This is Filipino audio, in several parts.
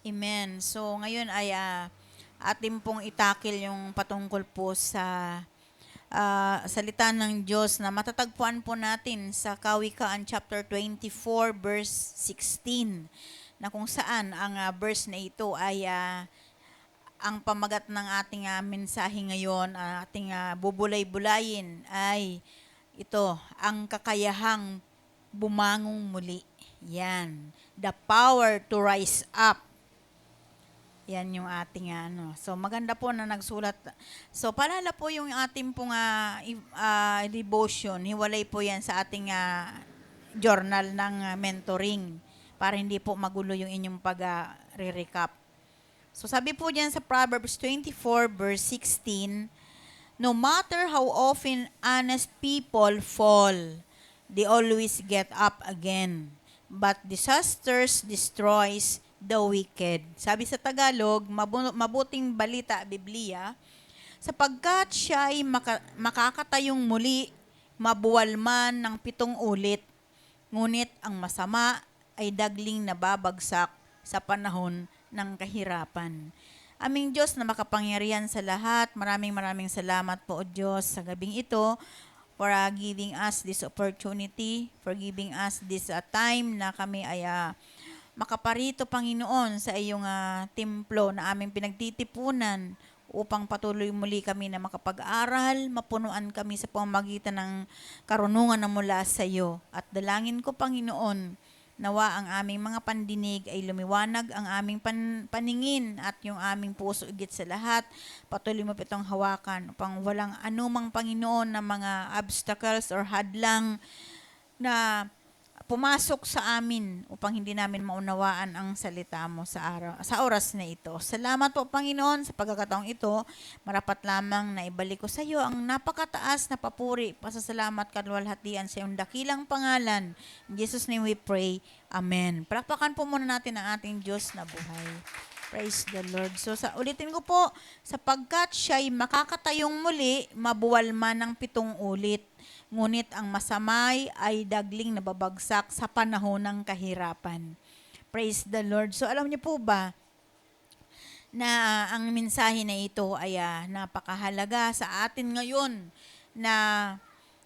Amen. So ngayon ay atin pong itakil yung patungkol po sa salita ng Diyos na matatagpuan po natin sa Kawikaan chapter 24 verse 16 na kung saan ang verse na ito ay ang pamagat ng ating mensahe ngayon, ating bubulay-bulayin ay ito, ang kakayahang bumangong muli. Yan. The power to rise up. Yan yung ating So maganda po na nagsulat. So paalala po yung ating pong devotion. Hiwalay po yan sa ating journal ng mentoring para hindi po magulo yung inyong pag-recap. So sabi po diyan sa Proverbs 24 verse 16, no matter how often honest people fall, they always get up again. But disasters destroys the wicked. Sabi sa Tagalog, mabuting balita, Biblia, sapagkat siya ay makakatayong muli, mabuwal man ng 7 ulit, ngunit ang masama ay dagling nababagsak sa panahon ng kahirapan. Aming Diyos na makapangyarihan sa lahat, maraming salamat po, O Diyos, sa gabing ito for giving us this opportunity, for giving us this time na kami ay makaparito, Panginoon, sa iyong templo na aming pinagtitipunan upang patuloy muli kami na makapag-aral, mapunuan kami sa pamamagitan ng karunungan na mula sa iyo. At dalangin ko, Panginoon, nawa ang aming mga pandinig ay lumiwanag ang aming paningin at yung aming puso igit sa lahat. Patuloy mo itong hawakan upang walang anumang, Panginoon, na mga obstacles or hadlang na pumasok sa amin upang hindi namin maunawaan ang salita mo sa oras na ito. Salamat po, Panginoon, sa pagkakataong ito. Marapat lamang na ibalik ko sa iyo ang napakataas na papuri, pasasalamat, kalwalhatian sa iyong dakilang pangalan. In Jesus' name we pray. Amen. Palakpakan po muna natin ang ating Diyos na buhay. Praise the Lord. So ulitin ko po, sapagkat siya'y makakatayong muli, mabuwal man ng 7 ulit. Ngunit ang masamay ay dagling nababagsak sa panahon ng kahirapan. Praise the Lord. So alam niyo po ba na ang mensahe na ito ay napakahalaga sa atin ngayon na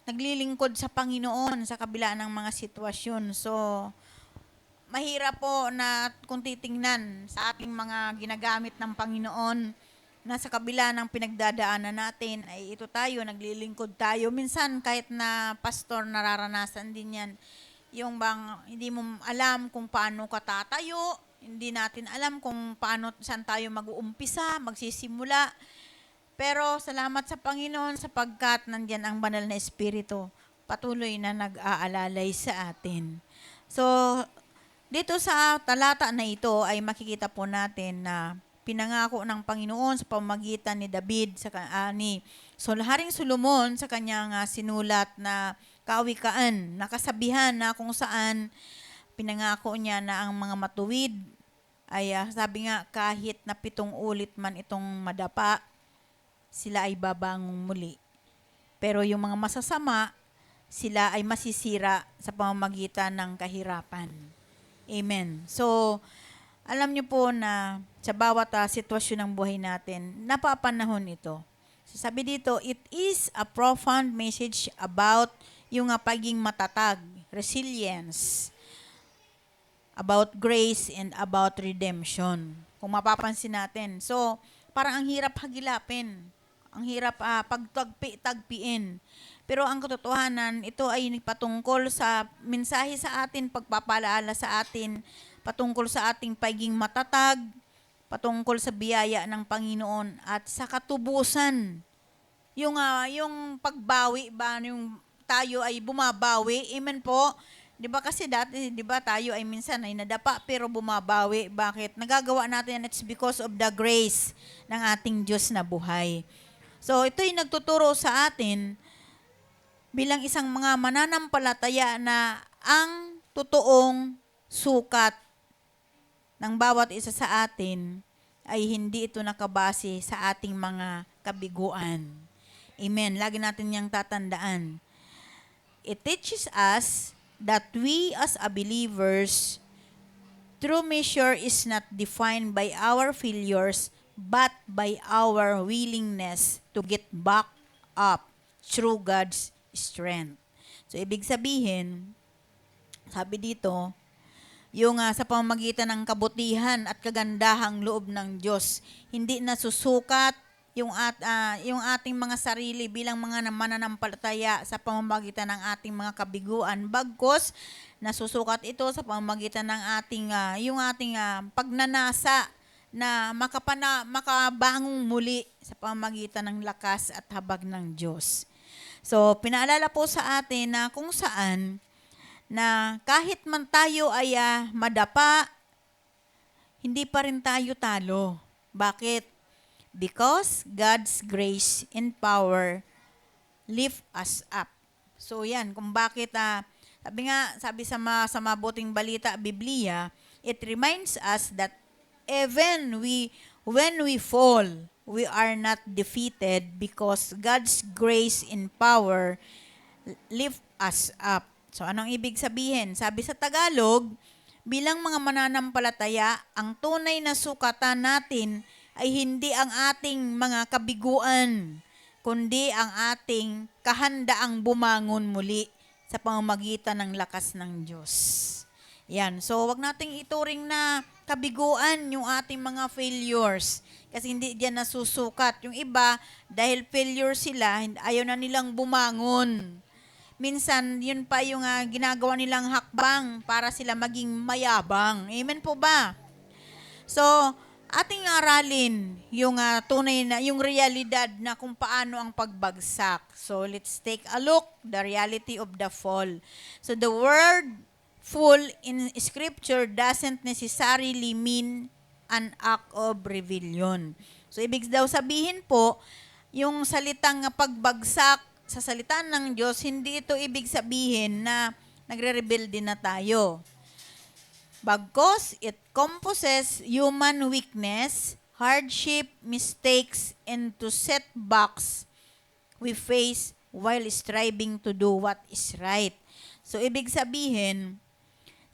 naglilingkod sa Panginoon sa kabila ng mga sitwasyon. So mahirap po na kung titingnan sa ating mga ginagamit ng Panginoon na sa kabila ng pinagdadaanan natin ay ito tayo, naglilingkod tayo. Minsan kahit na pastor, nararanasan din yan. Yung bang hindi mo alam kung paano ka tatayo, hindi natin alam kung paano, saan tayo mag-uumpisa, magsisimula. Pero salamat sa Panginoon sapagkat nandyan ang banal na Espiritu, patuloy na nag-aalalay sa atin. So, dito sa talata na ito ay makikita po natin na pinangako ng Panginoon sa pamamagitan ni David Haring Solomon sa kanyang sinulat na kawikaan, nakasabihan na kung saan pinangako niya na ang mga matuwid ay sabi nga kahit na 7 ulit man itong madapa, sila ay babangong muli. Pero yung mga masasama, sila ay masisira sa pamamagitan ng kahirapan. Amen. So, alam niyo po na sa bawat sitwasyon ng buhay natin, napapanahon ito. So, sabi dito, it is a profound message about yung pagiging matatag, resilience, about grace, and about redemption. Kung mapapansin natin. So, parang ang hirap hagilapin. Ang hirap pagtagpiin. Pero ang katotohanan, ito ay patungkol sa mensahe sa atin, pagpapalaala sa atin, patungkol sa ating pagiging matatag, patungkol sa biyaya ng Panginoon at sa katubusan. Yung pagbawi ba, yung tayo ay bumabawi, amen po. 'Di ba kasi dati, 'di ba, tayo ay minsan ay nadapa pero bumabawi. Bakit? Nagagawa natin yan, it's because of the grace ng ating Diyos na buhay. So ito'y nagtuturo sa atin bilang isang mga mananampalataya na ang totoong sukat ng bawat isa sa atin ay hindi ito nakabase sa ating mga kabiguan. Amen. Lagi natin niyang tatandaan. It teaches us that we as a believers True measure is not defined by our failures, but by our willingness to get back up through God's strength. So, ibig sabihin, sabi dito, yung sa pamamagitan ng kabutihan at kagandahang loob ng Diyos, hindi nasusukat yung ating mga sarili bilang mga mananampalataya sa pamamagitan ng ating mga kabiguan, bagkus nasusukat ito sa pamamagitan ng ating pagnanasa na makabangong muli sa pamamagitan ng lakas at habag ng Diyos. So, pinaalala po sa atin na kung saan na kahit man tayo ay madapa, hindi pa rin tayo talo. Bakit? Because God's grace and power lift us up. So yan, kung bakit, sabi sa mabuting balita, Biblia, it reminds us that even when we fall, we are not defeated because God's grace and power lift us up. So anong ibig sabihin? Sabi sa Tagalog, bilang mga mananampalataya, ang tunay na sukatan natin ay hindi ang ating mga kabiguan, kundi ang ating kahandaang bumangon muli sa pamamagitan ng lakas ng Diyos. Yan. So, wag nating ituring na kabiguan yung ating mga failures. Kasi hindi diyan nasusukat. Yung iba, dahil failure sila, ayaw na nilang bumangon. Minsan, yun pa yung ginagawa nilang hakbang para sila maging mayabang. Amen po ba? So, ating aralin yung tunay na, yung realidad na kung paano ang pagbagsak. So, let's take a look, the reality of the fall. So, the word fall in Scripture doesn't necessarily mean an act of rebellion. So, ibig daw sabihin po, yung salitang pagbagsak sa salita ng Diyos, hindi ito ibig sabihin na nagre-rebelde na tayo. Bagkus, it composes human weakness, hardship, mistakes, and to setbacks we face while striving to do what is right. So, ibig sabihin,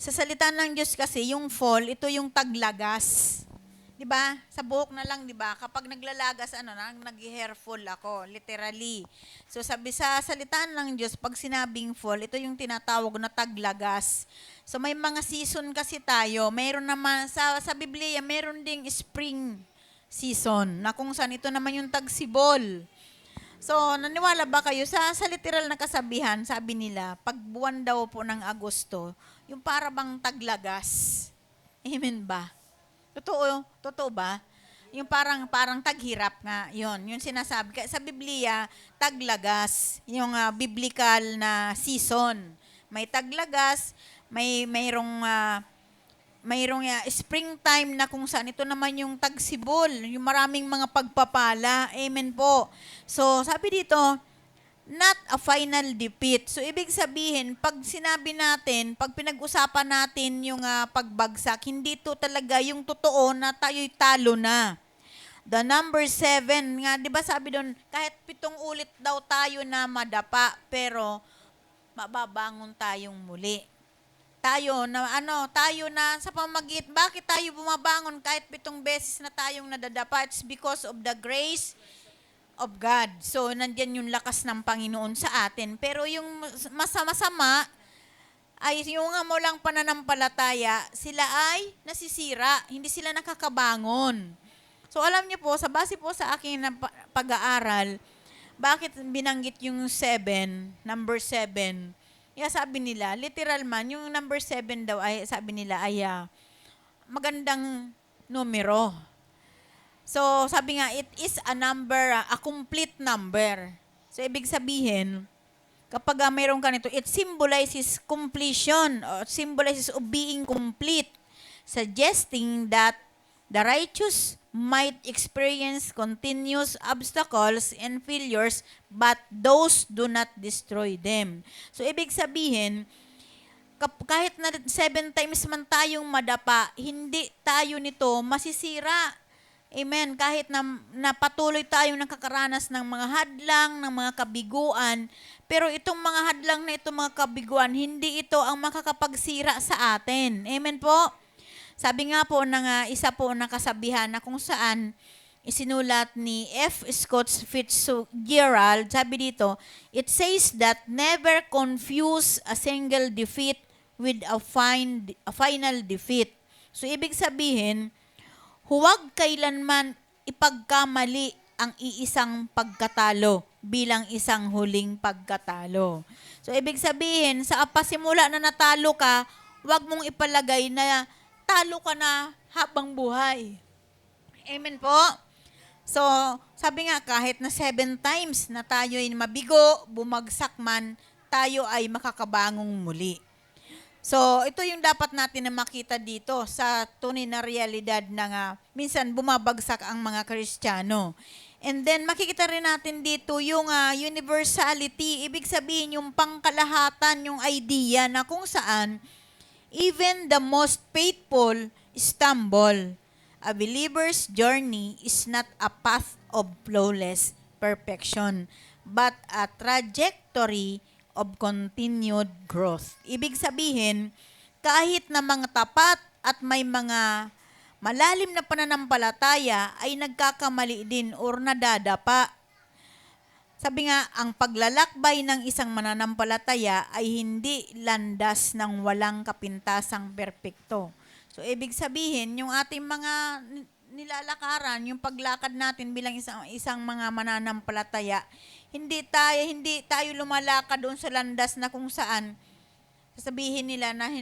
sa salita ng Diyos kasi, yung fall, ito yung taglagas. Diba? Sa buhok na lang, diba? Kapag naglalagas, nag-hair fall ako, literally. So, sabi sa salita ng Diyos, pag sinabing fall, ito yung tinatawag na taglagas. So, may mga season kasi tayo. Mayroon naman, sa Biblia, mayroon ding spring season, na kung saan ito naman yung tagsibol. So, naniwala ba kayo? Sa literal na kasabihan, sabi nila, pag buwan daw po ng Agosto, yung para bang taglagas. Amen ba? Totoo ba? Yung parang taghirap nga, yun sinasabi. Sa Biblia, taglagas, yung biblical na season. May taglagas, mayroong springtime na kung saan ito naman yung tagsibol, yung maraming mga pagpapala. Amen po. So, sabi dito, not a final defeat. So, ibig sabihin, pag sinabi natin, pag pinag-usapan natin yung pagbagsak, hindi ito talaga yung totoo na tayo'y talo na. The number 7, nga, di ba sabi doon, kahit 7 ulit daw tayo na madapa, pero mababangon tayong muli. Tayo na sa bakit tayo bumabangon kahit 7 beses na tayong nadadapa? It's because of the grace of God. So, nandyan yung lakas ng Panginoon sa atin. Pero yung masama ay yung mo lang pananampalataya, sila ay nasisira. Hindi sila nakakabangon. So, alam niyo po, base po sa aking pag-aaral, bakit binanggit yung 7, number 7? Sabi nila, literal man, yung number 7 daw ay, sabi nila ay magandang numero. So, sabi nga, it is a number, a complete number. So, ibig sabihin, kapag mayroon ka nito, it symbolizes completion, or symbolizes of being complete, suggesting that the righteous might experience continuous obstacles and failures, but those do not destroy them. So, ibig sabihin, kahit na 7 times man tayong madapa, hindi tayo nito masisira. Amen. Kahit na patuloy tayong nakakaranas ng mga hadlang, ng mga kabiguan, pero itong mga hadlang na ito, mga kabiguan, hindi ito ang makakapagsira sa atin. Amen po? Sabi nga po ng isa po na kasabihan na kung saan isinulat ni F. Scott Fitzgerald, sabi dito, it says that never confuse a single defeat with a final defeat. So, ibig sabihin, huwag kailanman ipagkamali ang iisang pagkatalo bilang isang huling pagkatalo. So, ibig sabihin, sa pasimula na natalo ka, huwag mong ipalagay na talo ka na habang buhay. Amen po? So, sabi nga, kahit na 7 times na tayo ay mabigo, bumagsak man, tayo ay makakabangong muli. So, ito yung dapat natin na makita dito sa tunay na realidad na minsan bumabagsak ang mga Kristiyano. And then, makikita rin natin dito yung universality, ibig sabihin yung pangkalahatan, yung idea na kung saan even the most faithful stumble. A believer's journey is not a path of flawless perfection, but a trajectory of continued growth. Ibig sabihin, kahit na mga tapat at may mga malalim na pananampalataya ay nagkakamali din or nadadapa. Sabi nga, ang paglalakbay ng isang mananampalataya ay hindi landas ng walang kapintasang perpekto. So, ibig sabihin, yung ating mga nilalakaran, yung paglakad natin bilang isang mga mananampalataya, hindi tayo lumalakad doon sa landas na kung saan sasabihin nila na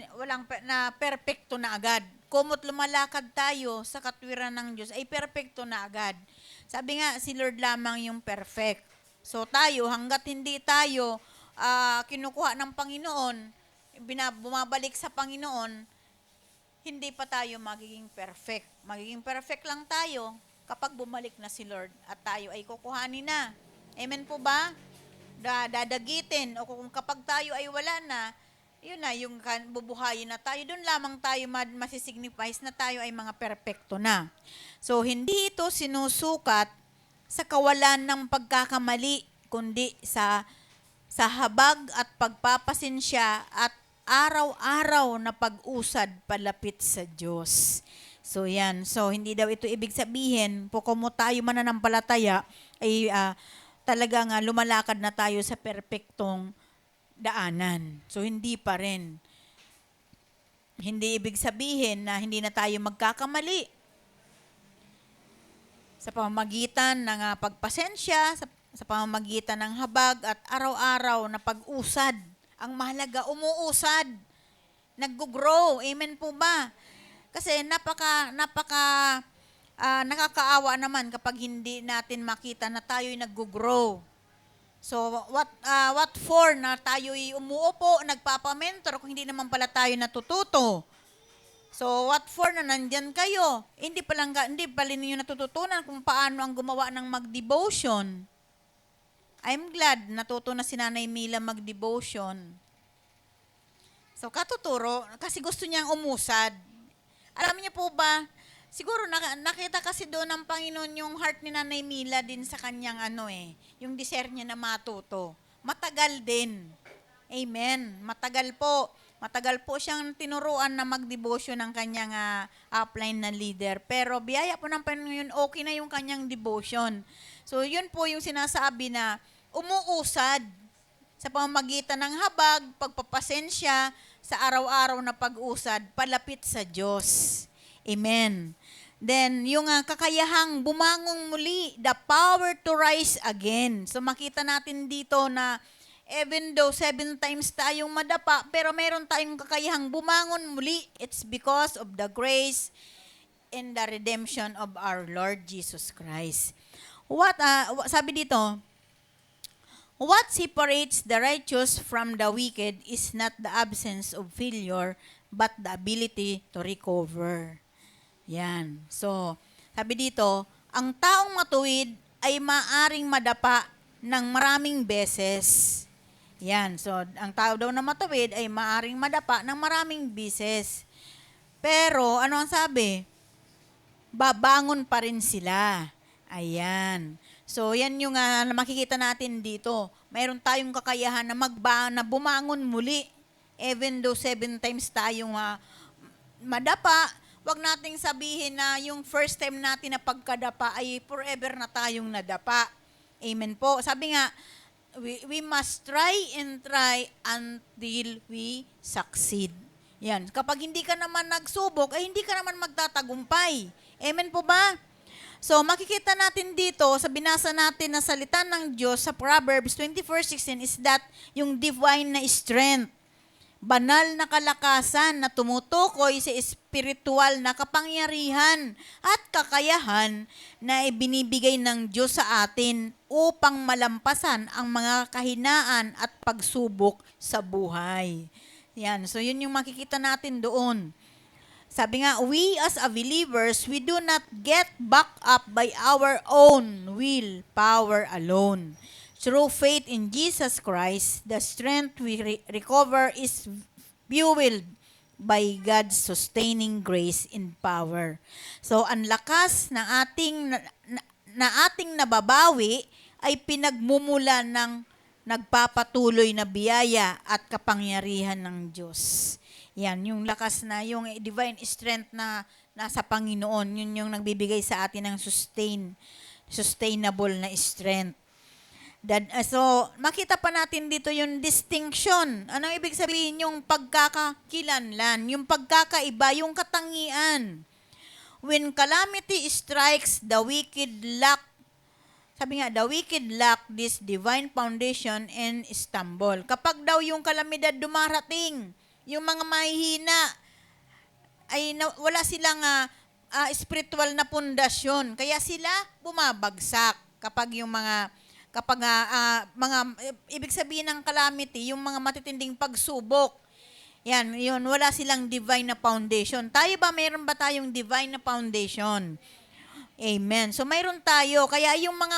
na perpekto na agad. Kumot lumalakad tayo sa katwiran ng Diyos ay perpekto na agad. Sabi nga, si Lord lamang yung perfect. So tayo, hanggat hindi tayo kinukuha ng Panginoon, bumabalik sa Panginoon, hindi pa tayo magiging perfect. Magiging perfect lang tayo kapag bumalik na si Lord at tayo ay kukuhanin na. Amen po ba? Dadagitin. O kung kapag tayo ay wala na, yun na, yung bubuhayin na tayo, doon lamang tayo masisignifies na tayo ay mga perfecto na. So, hindi ito sinusukat sa kawalan ng pagkakamali, kundi sa habag at pagpapasensya at araw-araw na pag-usad palapit sa Diyos. So, yan. So, hindi daw ito ibig sabihin, kung tayo mananampalataya, ay talagang lumalakad na tayo sa perpektong daanan. So, hindi pa rin. Hindi ibig sabihin na hindi na tayo magkakamali. Sa pamamagitan ng pagpasensya, sa pamamagitan ng habag at araw-araw na pag-usad. Ang mahalaga, umuusad. Nag-grow. Amen po ba? Kasi nakakaawa naman kapag hindi natin makita na tayo'y nag-grow. So, what for na tayo'y umuupo, nagpapamentor kung hindi naman pala tayo natututo? So, what for na nandyan kayo? Hindi pala ninyo natututunan kung paano ang gumawa ng mag-devotion. I'm glad natuto na si Nanay Mila mag-devotion. So, katuturo, kasi gusto niyang umusad. Alam niyo po ba, siguro nakita kasi doon ng Panginoon yung heart ni Nanay Mila din sa kanyang yung desire niya na matuto. Matagal din. Amen. Matagal po. Matagal po siyang tinuruan na mag-devotion ng kanyang upline na leader. Pero biyaya po ng Panginoon, okay na yung kanyang devotion. So, yun po yung sinasabi na umuusad sa pamamagitan ng habag, pagpapasensya, sa araw-araw na pag-usad, palapit sa Diyos. Amen. Then, yung kakayahang bumangong muli, the power to rise again. So, makita natin dito na even though 7 times tayong madapa, pero meron tayong kakayahang bumangon muli. It's because of the grace and the redemption of our Lord Jesus Christ. Sabi dito, what separates the righteous from the wicked is not the absence of failure, but the ability to recover. Yan. So, sabi dito, ang taong matuwid ay maaring madapa ng maraming beses. Yan. So, ang tao daw na matuwid ay maaring madapa ng maraming beses. Pero, ano ang sabi? Babangon pa rin sila. Ayan. So, yan yung makikita natin dito. Mayroon tayong kakayahan na bumangon muli. Even though 7 times tayong madapa, wag nating sabihin na yung first time natin na pagkadapa ay forever na tayong nadapa. Amen po. Sabi nga, we must try and try until we succeed. Yan. Kapag hindi ka naman nagsubok, ay hindi ka naman magtatagumpay. Amen po ba? So, makikita natin dito, sa binasa natin na salita ng Diyos sa Proverbs 24:16 is that yung divine na strength, banal na kalakasan na tumutukoy sa espiritual na kapangyarihan at kakayahan na ibinibigay ng Diyos sa atin upang malampasan ang mga kahinaan at pagsubok sa buhay. Yan. So, yun yung makikita natin doon. Sabi nga, we as a believers, we do not get back up by our own will, power alone. Through faith in Jesus Christ, the strength we recover is fueled by God's sustaining grace and power. So, ang lakas ng ating nababawi ay pinagmumula ng nagpapatuloy na biyaya at kapangyarihan ng Diyos. Yan, yung lakas na, yung divine strength na nasa Panginoon, yun yung nagbibigay sa atin ng sustainable na strength. So, makita pa natin dito yung distinction. Anong ibig sabihin? Yung pagkakakilanlan, yung pagkakaiba, yung katangian. When calamity strikes, the wicked lack this divine foundation and stumble. Kapag daw yung kalamidad dumarating, yung mga mahihina, ay wala silang spiritual na pundasyon. Kaya sila bumabagsak kapag yung mga ibig sabihin ng calamity, yung mga matitinding pagsubok. Yan, yun, wala silang divine na foundation. Tayo ba, mayroon ba tayong divine na foundation? Amen. So, mayroon tayo. Kaya yung mga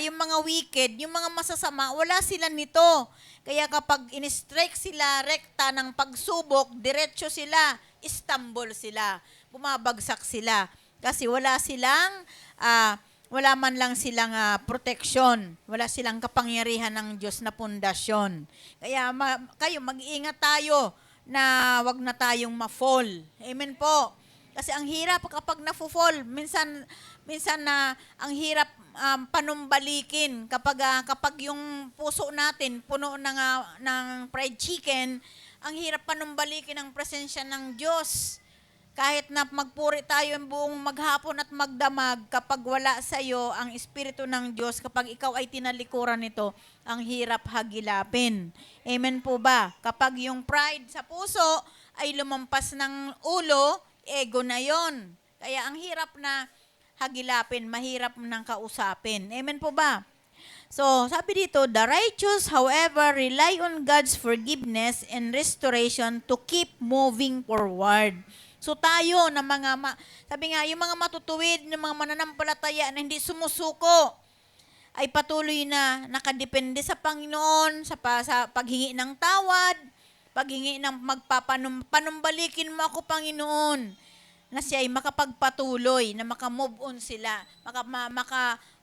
yung mga wicked, yung mga masasama, wala sila nito. Kaya kapag in-strike sila, rekta ng pagsubok, diretso sila, stumble sila, bumabagsak sila. Kasi wala man lang silang proteksyon. Wala silang kapangyarihan ng Diyos na pundasyon. Kaya mag-iingat tayo na wag na tayong ma-fall. Amen po. Kasi ang hirap kapag na-fall, minsan na ang hirap panumbalikin kapag yung puso natin puno ng fried chicken, ang hirap panumbalikin ang presensya ng Diyos. Kahit na magpuri tayo ang buong maghapon at magdamag, kapag wala sa iyo ang Espiritu ng Diyos, kapag ikaw ay tinalikuran nito, ang hirap hagilapin. Amen po ba? Kapag yung pride sa puso ay lumampas ng ulo, ego na yon. Kaya ang hirap na hagilapin, mahirap nang kausapin. Amen po ba? So, sabi dito, the righteous, however, rely on God's forgiveness and restoration to keep moving forward. So tayo na sabi nga, yung mga matutuwid, yung mga mananampalataya na hindi sumusuko, ay patuloy na nakadepende sa Panginoon, sa paghingi ng tawad, paghingi ng panumbalikin mo ako, Panginoon, na siya ay makapagpatuloy, na makamove on sila,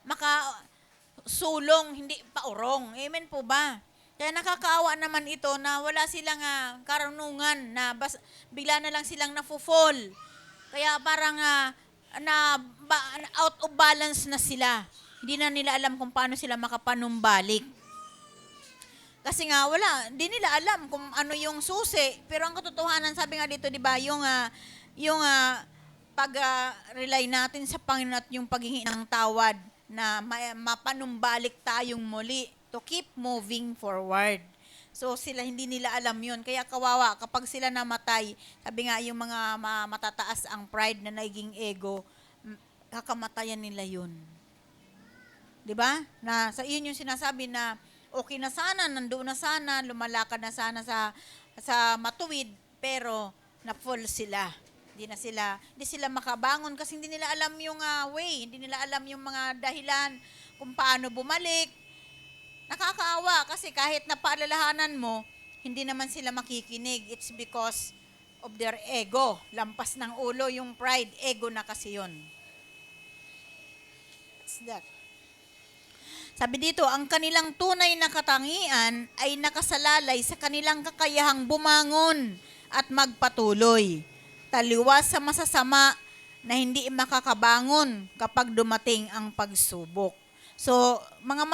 makasulong, hindi paurong. Amen po ba? Kaya nakakaawa naman ito na wala silang karunungan, na bigla na lang silang nafo-fall. Kaya parang out of balance na sila. Hindi na nila alam kung paano sila makapanumbalik. Kasi nga hindi nila alam kung ano yung susi. Pero ang katotohanan, sabi nga dito, di ba, yung pag-rely natin sa Panginoon at yung paghingi ng tawad na mapanumbalik tayong muli, to keep moving forward. So sila hindi nila alam yun. Kaya kawawa kapag sila namatay, sabi nga yung mga matataas ang pride na naging ego, kakamatayan nila yun. 'Di ba? Na sa yun yung sinasabi na okay na sana, nandoon na sana, lumalakad na sana sa matuwid, pero na-fall sila. Hindi sila makabangon kasi hindi nila alam yung way, hindi nila alam yung mga dahilan kung paano bumalik. Nakakaawa kasi kahit napaalalahanan mo, hindi naman sila makikinig. It's because of their ego. Lampas ng ulo yung pride. Ego na kasi yun. What's that? Sabi dito, ang kanilang tunay na katangian ay nakasalalay sa kanilang kakayahang bumangon at magpatuloy. taliwas sa masasama na hindi makakabangon kapag dumating ang pagsubok. So, mga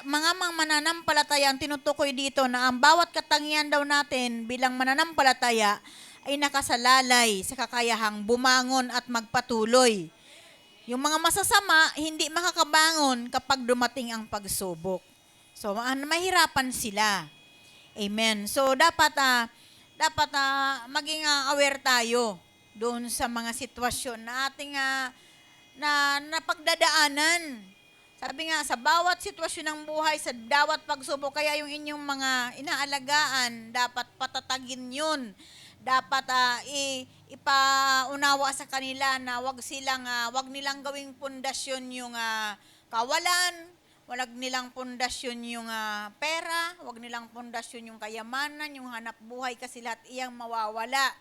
mananampalataya ang tinutukoy dito na ang bawat katangian daw natin bilang mananampalataya ay nakasalalay sa kakayahang bumangon at magpatuloy. Yung mga masasama, hindi makakabangon kapag dumating ang pagsubok. So, mahirapan sila. Amen. So, dapat maging aware tayo doon sa mga sitwasyon na ating na napagdadaanan. Sabi nga, sa bawat sitwasyon ng buhay, sa bawat pagsubok, kaya yung inyong mga inaalagaan, dapat patatagin yun. Dapat ipaunawa sa kanila na wag nilang gawing pundasyon yung kawalan, wag nilang pundasyon yung pera, wag nilang pundasyon yung kayamanan, yung hanap buhay, kasi lahat iyang mawawala.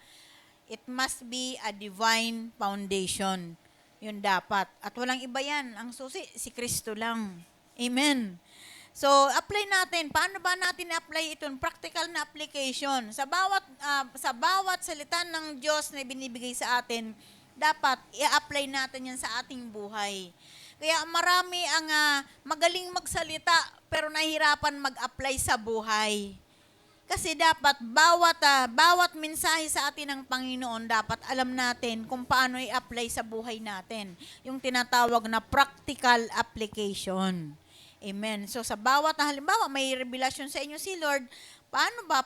It must be a divine foundation. Yun dapat. At walang iba yan. Ang susi, si Kristo lang. Amen. So, apply natin. Paano ba natin i-apply ito? Practical na application. Sa bawat salita ng Diyos na binibigay sa atin, dapat i-apply natin yan sa ating buhay. Kaya marami ang magaling magsalita pero nahihirapan mag-apply sa buhay. Kasi dapat bawat mensahe sa atin ng Panginoon, dapat alam natin kung paano i-apply sa buhay natin. Yung tinatawag na practical application. Amen. So sa halimbawa may revelasyon sa inyo si Lord, paano ba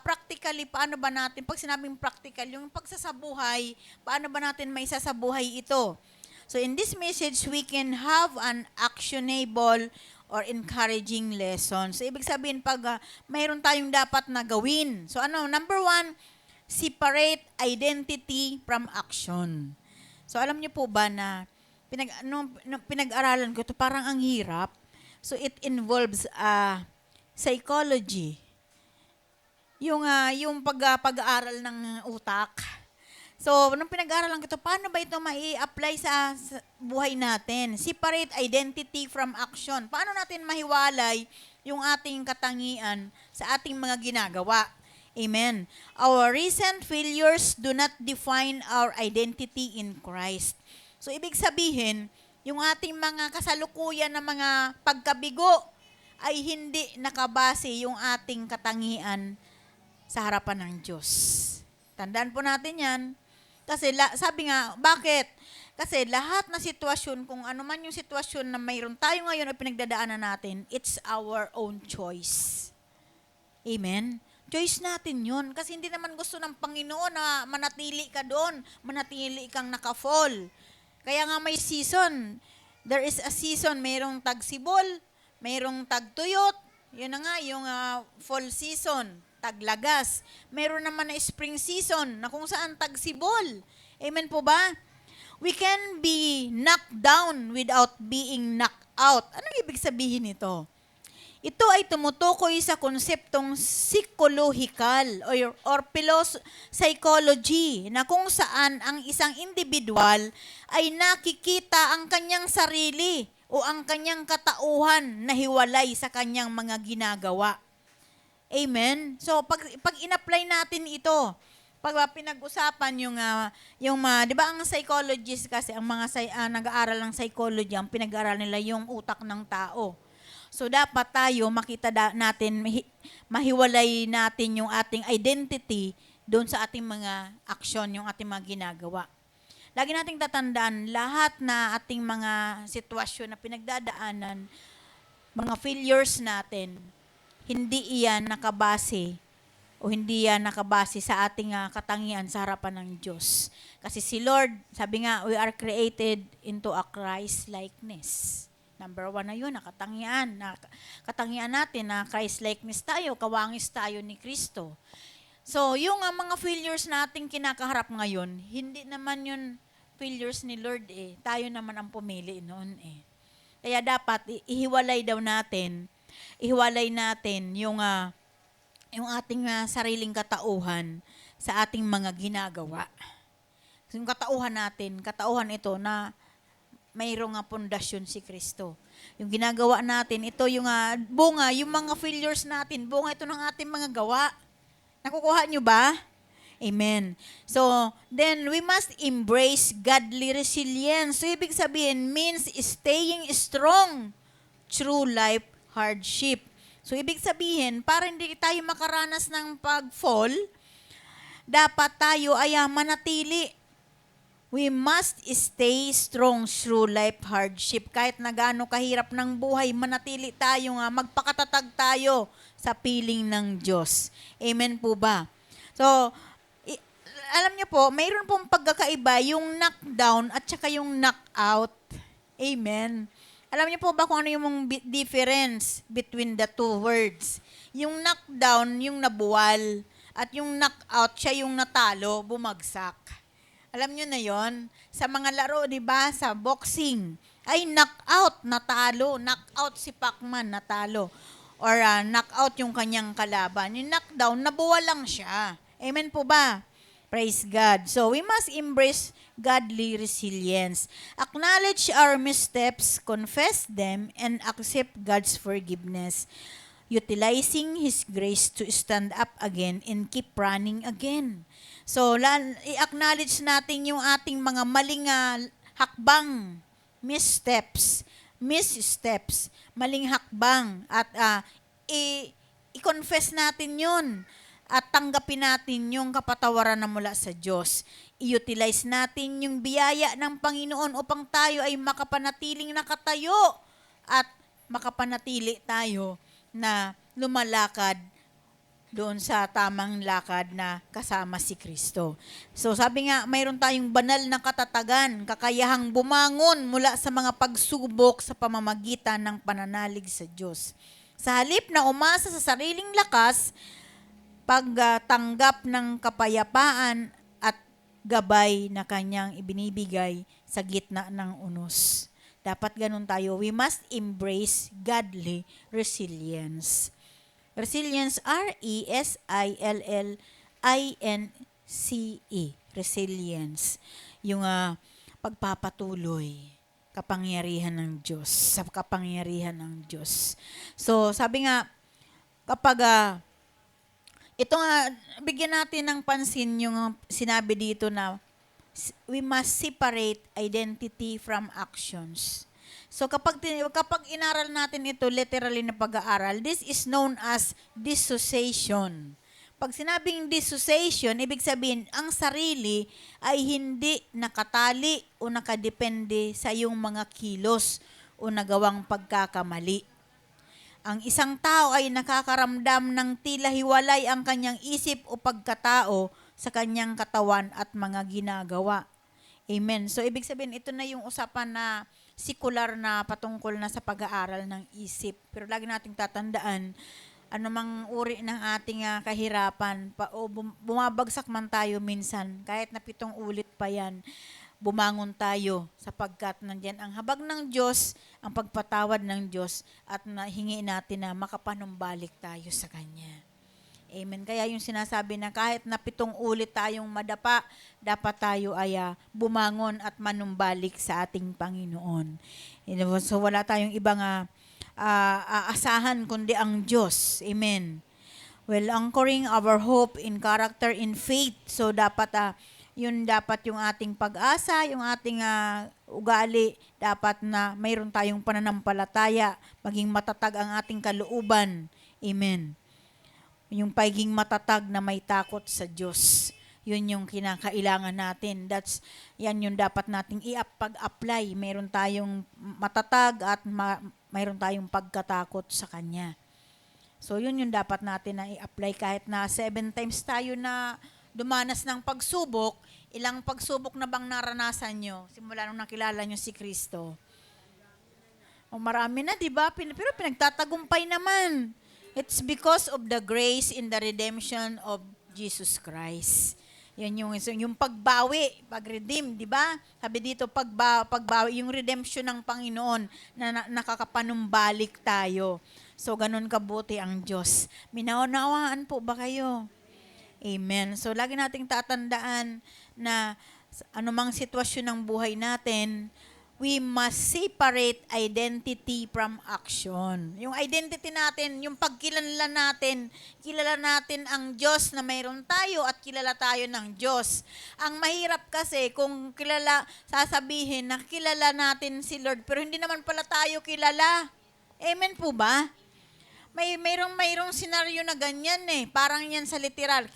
natin, pag sinabing practical, yung pagsasabuhay, paano ba natin may sasabuhay ito? So in this message, we can have an actionable or encouraging lesson. So, ibig sabihin, pag mayroon tayong dapat na gawin. So, number 1, separate identity from action. So, alam niyo po ba na pinag-aralan ko ito, parang ang hirap. So, it involves psychology. Yung pag-aaral ng utak. So, nung pinag-aaralan ko ito, paano ba ito mai-apply sa buhay natin? Separate identity from action. Paano natin mahiwalay yung ating katangian sa ating mga ginagawa? Amen. Our recent failures do not define our identity in Christ. So, ibig sabihin, yung ating mga kasalukuyan na mga pagkabigo ay hindi nakabase yung ating katangian sa harapan ng Diyos. Tandaan po natin yan. Kasi sabi nga, bakit? Kasi lahat na sitwasyon, kung ano man yung sitwasyon na mayroon tayo ngayon o pinagdadaanan natin, it's our own choice. Amen? Choice natin yun. Kasi hindi naman gusto ng Panginoon na manatili ka doon, manatili kang naka-fall. Kaya nga may season. There is a season, mayroong tagsibol, mayroong tagtuyot, yun na nga, yung fall season, taglagas. Meron naman na spring season na kung saan tagsibol. Amen po ba? We can be knocked down without being knocked out. Anong ibig sabihin nito? Ito ay tumutukoy sa konseptong psychological or psychology na kung saan ang isang individual ay nakikita ang kanyang sarili o ang kanyang katauhan na hiwalay sa kanyang mga ginagawa. Amen? So, pag in-apply natin ito, pag pinag-usapan di ba ang psychologist kasi, ang mga nag-aaral ng psychology, ang pinag-aaral nila yung utak ng tao. So, dapat tayo makita natin, mahiwalay natin yung ating identity doon sa ating mga aksyon, yung ating mga ginagawa. Lagi nating tatandaan, lahat na ating mga sitwasyon na pinagdadaanan, mga failures natin, hindi iyan nakabase sa ating katangian sa harapan ng Diyos. Kasi si Lord, sabi nga, we are created into a Christ-likeness. Number 1 na yun, katangian natin na Christ-likeness tayo, kawangis tayo ni Kristo. So, yung mga failures nating kinakaharap ngayon, hindi naman yun failures ni Lord Tayo naman ang pumili noon Kaya dapat ihiwalay natin yung ating sariling katauhan sa ating mga ginagawa. Yung katauhan ito na mayroong pundasyon si Kristo. Yung ginagawa natin, ito yung bunga, yung mga failures natin, bunga ito ng ating mga gawa. Nakukuha nyo ba? Amen. So, then we must embrace godly resilience. So, ibig sabihin means staying strong through life hardship. So, ibig sabihin, para hindi tayo makaranas ng pag-fall, dapat tayo ay manatili. We must stay strong through life hardship. Kahit na gaano kahirap ng buhay, manatili tayo nga, magpakatatag tayo sa piling ng Diyos. Amen po ba? So, alam niyo po, mayroon pong pagkakaiba yung knockdown at saka yung knockout. Amen. Alam niyo po ba kung ano yung difference between the two words? Yung knockdown, yung nabuwal. At yung knockout, siya yung natalo, bumagsak. Alam niyo na yon sa mga laro, di ba, sa boxing, ay knockout, natalo. Knockout si Pacman, natalo. Or knockout yung kanyang kalaban. Yung knockdown, nabuwal lang siya. Amen po ba? Praise God. So, we must embrace godly resilience. Acknowledge our missteps, confess them, and accept God's forgiveness. Utilizing His grace to stand up again and keep running again. So, i-acknowledge natin yung ating mga maling hakbang, missteps, maling hakbang, at i-confess natin yun at tanggapin natin yung kapatawaran na mula sa Diyos. I-utilize natin yung biyaya ng Panginoon upang tayo ay makapanatiling nakatayo at makapanatili tayo na lumalakad doon sa tamang lakad na kasama si Kristo. So sabi nga, mayroon tayong banal na katatagan, kakayahang bumangon mula sa mga pagsubok sa pamamagitan ng pananalig sa Diyos. Sa halip na umasa sa sariling lakas, pagtanggap ng kapayapaan at gabay na kanyang ibinibigay sa gitna ng unos. Dapat ganun tayo. We must embrace godly resilience. Resilience, R-E-S-I-L-L-I-N-C-E. Resilience. Yung pagpapatuloy. Kapangyarihan ng Diyos. Sa kapangyarihan ng Diyos. So, sabi nga, kapag ito nga, bigyan natin ng pansin yung sinabi dito na we must separate identity from actions. So kapag inaral natin ito, literally na pag-aaral, this is known as dissociation. Pag sinabing dissociation, ibig sabihin, ang sarili ay hindi nakatali o nakadepende sa iyong mga kilos o nagawang pagkakamali. Ang isang tao ay nakakaramdam ng tila hiwalay ang kanyang isip o pagkatao sa kanyang katawan at mga ginagawa. Amen. So, ibig sabihin, ito na yung usapan na sekular na patungkol na sa pag-aaral ng isip. Pero lagi nating tatandaan, anumang uri ng ating kahirapan, bumabagsak man tayo minsan, kahit na 7 ulit pa yan, bumangon tayo sapagkat nandiyan ang habag ng Diyos, ang pagpatawad ng Diyos at hingi natin na makapanumbalik tayo sa Kanya. Amen. Kaya yung sinasabi na kahit na 7 ulit tayong madapa, dapat tayo ay bumangon at manumbalik sa ating Panginoon. So wala tayong ibang aasahan kundi ang Diyos. Amen. Well, anchoring our hope in character in faith. So dapat yun dapat yung ating pag-asa, yung ating ugali, dapat na mayroon tayong pananampalataya, maging matatag ang ating kalooban. Amen. Yung pagiging matatag na may takot sa Diyos. Yun yung kinakailangan natin. Yan yung dapat nating pag-apply. Mayroon tayong matatag at mayroon tayong pagkatakot sa Kanya. So yun yung dapat natin na i-apply kahit na 7 times tayo na dumanas ng pagsubok. Ilang pagsubok na bang naranasan nyo simula nung nakilala nyo si Kristo? O marami na, di ba? Pero pinagtatagumpay naman. It's because of the grace in the redemption of Jesus Christ. Yan yung pagbawi, pag-redeem, di ba? Sabi dito, pagbawi, yung redemption ng Panginoon na nakakapanumbalik tayo. So, ganun kabuti ang Diyos. Minaunawaan po ba kayo? Amen. So, lagi nating tatandaan na anumang sitwasyon ng buhay natin, we must separate identity from action. Yung identity natin, yung pagkilala natin ang Diyos na mayroon tayo at kilala tayo ng Diyos. Ang mahirap kasi kung sasabihin na kilala natin si Lord, pero hindi naman pala tayo kilala. Amen po ba? Mayroong senaryo na ganyan eh. Parang yan sa literal.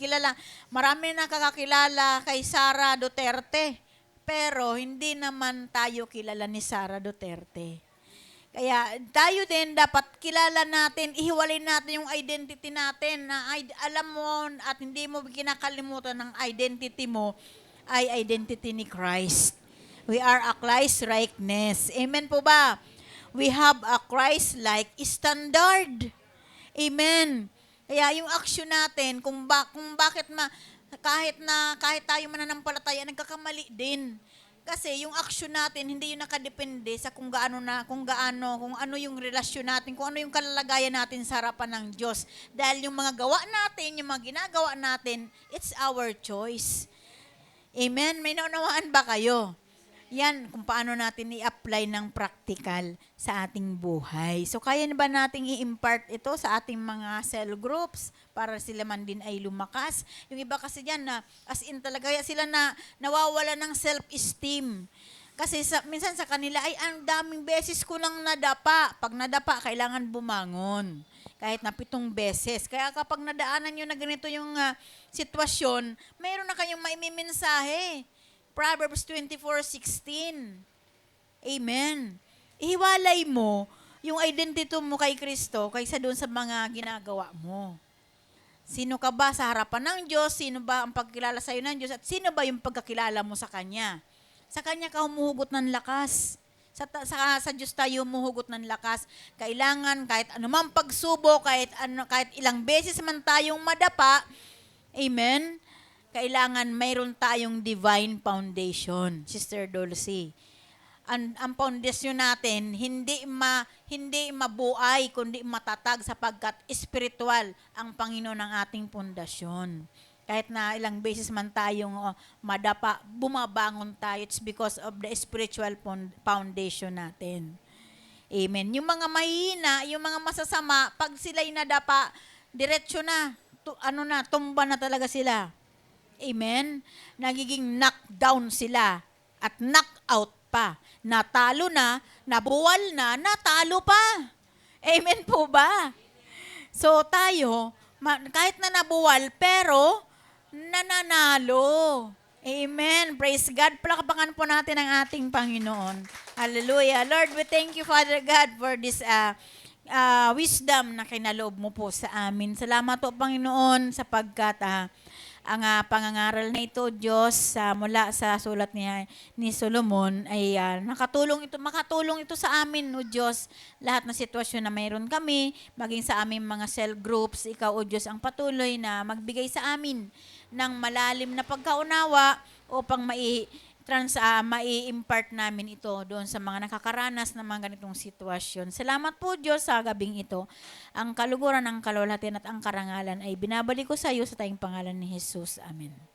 Marami na nakakakilala kay Sara Duterte. Pero hindi naman tayo kilala ni Sara Duterte. Kaya tayo din dapat kilala natin, ihiwalay natin yung identity natin na alam mo at hindi mo kinakalimutan ng identity mo ay identity ni Christ. We are a Christ-likeness. Amen po ba? We have a Christ-like standard. Amen. Kaya yung action natin, kung bakit kahit tayo mananampalataya, nagkakamali din. Kasi yung action natin, hindi yun nakadepende sa kung ano yung relasyon natin, kung ano yung kalalagayan natin sa harapan ng Diyos. Dahil yung mga gawa natin, yung mga ginagawa natin, it's our choice. Amen? May naunawaan ba kayo? Yan, kung paano natin i-apply ng practical sa ating buhay. So, kaya na ba nating i-impart ito sa ating mga cell groups para sila man din ay lumakas? Yung iba kasi dyan na, as in talaga, sila na nawawala ng self-esteem. Kasi minsan sa kanila ay ang daming beses ko nang nadapa. Pag nadapa, kailangan bumangon. Kahit na 7 beses. Kaya kapag nadaanan nyo na ganito yung sitwasyon, mayroon na kayong maimimensahe. Proverbs 24:16. Amen. Ihiwalay mo yung identity mo kay Kristo kaysa doon sa mga ginagawa mo. Sino ka ba sa harapan ng Diyos? Sino ba ang pagkilala sa iyo ng Diyos? At sino ba yung pagkakilala mo sa Kanya? Sa Kanya ka humuhugot ng lakas. Sa Diyos tayo humuhugot ng lakas. Kailangan kahit anumang pagsubok, kahit ilang beses man tayong madapa, amen, kailangan mayroon tayong divine foundation, Sister Dulcie. Ang foundation natin, hindi mabuhay, kundi matatag sapagkat spiritual ang Panginoon ng ating pundasyon. Kahit na ilang beses man tayong madapa, bumabangon tayo. It's because of the spiritual foundation natin. Amen. Yung mga mahihina, yung mga masasama, pag sila'y nadapa, diretso na, tumba na talaga sila. Amen? Nagiging knockdown sila at knockout pa. Natalo na, nabuwal na, natalo pa. Amen po ba? So tayo, kahit na nabuwal, pero nananalo. Amen. Praise God. Palakpakan po natin ang ating Panginoon. Hallelujah. Lord, we thank you, Father God, for this wisdom na kinaloob mo po sa amin. Salamat po, Panginoon, sapagkat ang pangangaral na ito, Diyos, mula sa sulat ni Solomon ay makatulong ito sa amin, O Diyos, lahat ng sitwasyon na mayroon kami, maging sa aming mga cell groups, Ikaw, O Diyos, ang patuloy na magbigay sa amin ng malalim na pagkaunawa upang mai-impart namin ito doon sa mga nakakaranas ng mga ganitong sitwasyon. Salamat po, Diyos, sa gabing ito. Ang kaluguran, ang kalwalhatian at ang karangalan ay binabalik ko sa iyo sa tayong pangalan ni Jesus. Amen.